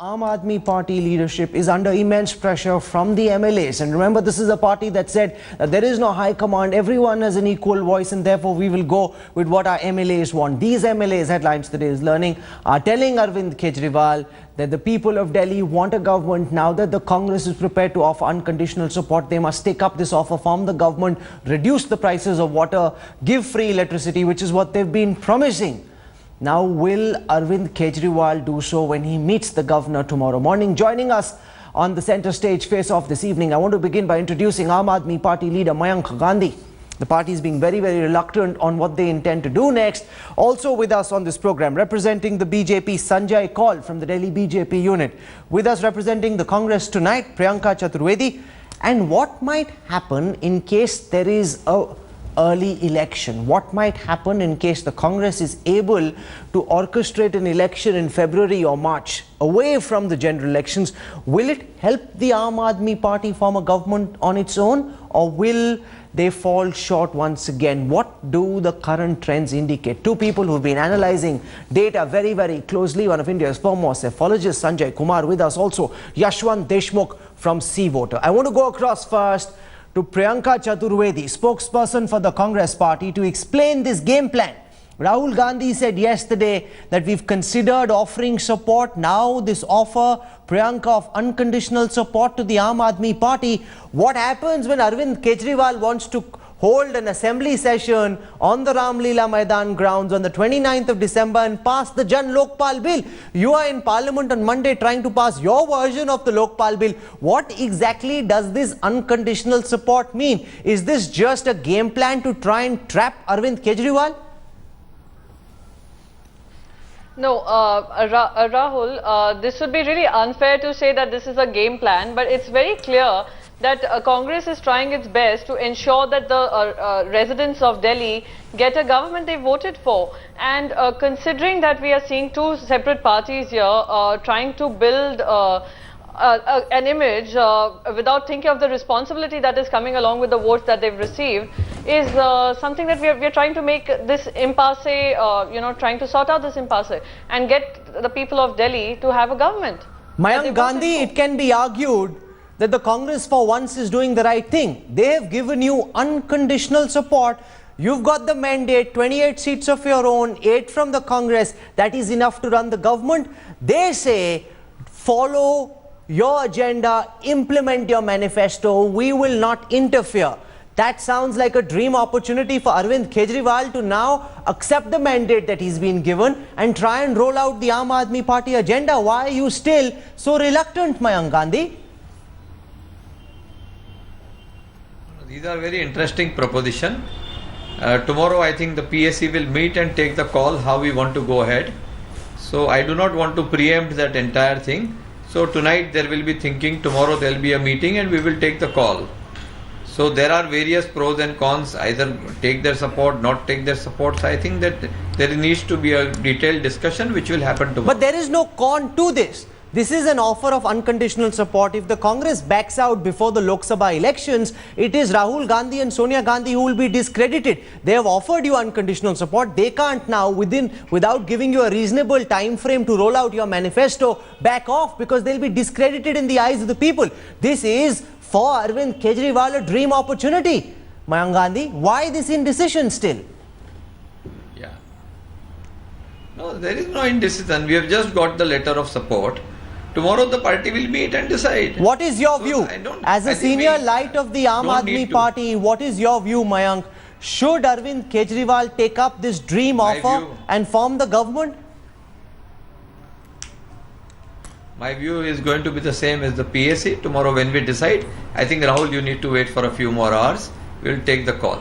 Aam Aadmi Party leadership is under immense pressure from the MLAs. And remember, this is a party that said that there is no high command, everyone has an equal voice, and therefore we will go with what our MLAs want. These MLAs, Headlines Today is learning, are telling Arvind Kejriwal that the people of Delhi want a government. Now that the Congress is prepared to offer unconditional support, they must take up this offer from the government, reduce the prices of water, give free electricity, which is what they've been promising. Now, will Arvind Kejriwal do so when he meets the governor tomorrow morning? Joining us on the center stage face-off this evening, I want to begin by introducing Aam Aadmi Party leader Mayank Gandhi. The party is being very reluctant on what they intend to do next. Also with us on this program, representing the BJP, Sanjay Kaul from the Delhi BJP unit. With us representing the Congress tonight, Priyanka Chaturvedi. And what might happen in case there is a early election? What might happen in case the Congress is able to orchestrate an election in February or March away from the general elections? Will it help the Aam Aadmi Party form a government on its own, or will they fall short once again? What do the current trends indicate? Two people who've been analyzing data very closely. One of India's foremost psephologists, Sanjay Kumar, with us also, Yashwant Deshmukh from Sea Voter. I want to go across first to Priyanka Chaturvedi, spokesperson for the Congress party, to explain this game plan. Rahul Gandhi said yesterday that we've considered offering support. Now this offer, Priyanka, of unconditional support to the Aam Aadmi Party. What happens when Arvind Kejriwal wants to hold an assembly session on the Ram Leela Maidan grounds on the 29th of December and pass the Jan Lokpal bill? You are in Parliament on Monday trying to pass your version of the Lokpal bill. What exactly does this unconditional support mean? Is this just a game plan to try and trap Arvind Kejriwal? No, Rahul, this would be really unfair to say that this is a game plan, but it's very clear that Congress is trying its best to ensure that the residents of Delhi get a government they voted for. And considering that we are seeing two separate parties here trying to build an image without thinking of the responsibility that is coming along with the votes that they've received, is something that we are trying to make this impasse, trying to sort out this impasse and get the people of Delhi to have a government. Mayank Gandhi, it can be argued that the Congress for once is doing the right thing. They have given you unconditional support. You've got the mandate, 28 seats of your own, 8 from the Congress. That is enough to run the government. They say, follow your agenda, implement your manifesto, we will not interfere. That sounds like a dream opportunity for Arvind Kejriwal to now accept the mandate that he's been given and try and roll out the Aam Aadmi Party agenda. Why are you still so reluctant, Mayank Gandhi? These are very interesting proposition. Tomorrow I think the PSC will meet and take the call how we want to go ahead. So I do not want to preempt that entire thing. So tonight there will be thinking, tomorrow there will be a meeting and we will take the call. So there are various pros and cons, either take their support, not take their support. So I think that there needs to be a detailed discussion which will happen tomorrow. But there is no con to this. This is an offer of unconditional support. If the Congress backs out before the Lok Sabha elections, it is Rahul Gandhi and Sonia Gandhi who will be discredited. They have offered you unconditional support. They can't now, without giving you a reasonable time frame to roll out your manifesto, back off, because they'll be discredited in the eyes of the people. This is, for Arvind Kejriwal, a dream opportunity. Mayank Gandhi, why this indecision still? Yeah. No, there is no indecision. We have just got the letter of support. Tomorrow the party will meet and decide. What is your view? As a senior light of the Aam Aadmi Party, what is your view, Mayank? Should Arvind Kejriwal take up this dream offer and form the government? My view is going to be the same as the PSC. Tomorrow when we decide, I think Rahul, you need to wait for a few more hours. We will take the call.